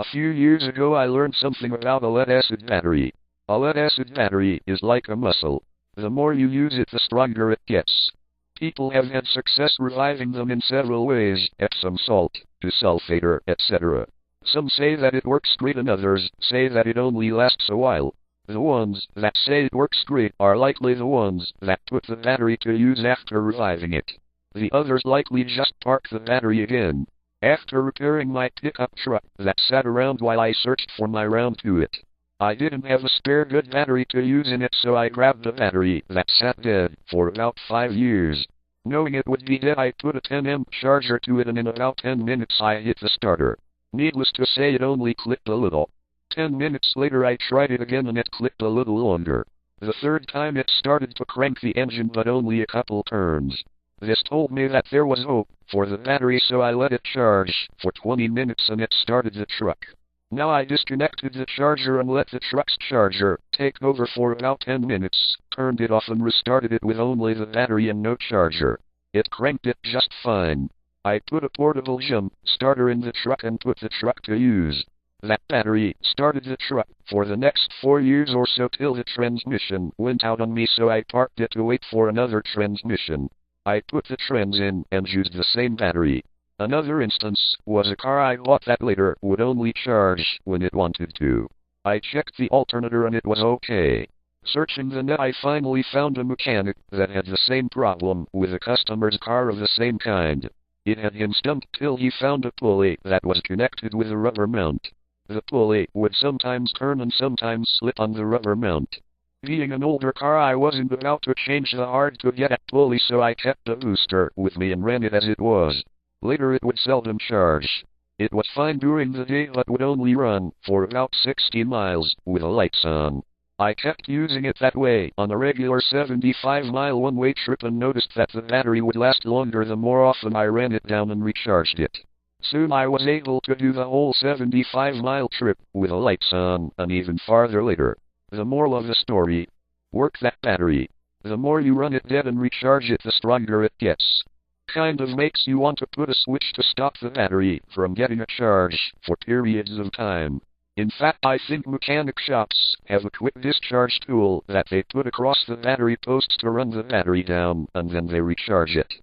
A few years ago I learned something about a lead-acid battery. A lead-acid battery is like a muscle. The more you use it, the stronger it gets. People have had success reviving them in several ways: Epsom salt, desulfator, etc. Some say that it works great and others say that it only lasts a while. The ones that say it works great are likely the ones that put the battery to use after reviving it. The others likely just park the battery again. After repairing my pickup truck that sat around while I searched for my round to it, I didn't have a spare good battery to use in it, so I grabbed a battery that sat dead for about 5 years. Knowing it would be dead, I put a 10 amp charger to it, and in about 10 minutes I hit the starter. Needless to say, it only clicked a little. 10 minutes later I tried it again and it clicked a little longer. The third time it started to crank the engine, but only a couple turns. This told me that there was hope for the battery, so I let it charge for 20 minutes and it started the truck. Now I disconnected the charger and let the truck's charger take over for about 10 minutes, turned it off and restarted it with only the battery and no charger. It cranked it just fine. I put a portable jump starter in the truck and put the truck to use. That battery started the truck for the next 4 years or so till the transmission went out on me, so I parked it to wait for another transmission. I put the trans in and used the same battery. Another instance was a car I bought that later would only charge when it wanted to. I checked the alternator and it was okay. Searching the net, I finally found a mechanic that had the same problem with a customer's car of the same kind. It had him stumped till he found a pulley that was connected with a rubber mount. The pulley would sometimes turn and sometimes slip on the rubber mount. Being an older car, I wasn't about to change the hard-to-get pulley, so I kept the booster with me and ran it as it was. Later it would seldom charge. It was fine during the day but would only run for about 60 miles with the lights on. I kept using it that way on a regular 75-mile one-way trip and noticed that the battery would last longer the more often I ran it down and recharged it. Soon I was able to do the whole 75-mile trip with the lights on, and even farther later. The moral of the story: work that battery. The more you run it dead and recharge it, the stronger it gets. Kind of makes you want to put a switch to stop the battery from getting a charge for periods of time. In fact, I think mechanic shops have a quick discharge tool that they put across the battery posts to run the battery down, and then they recharge it.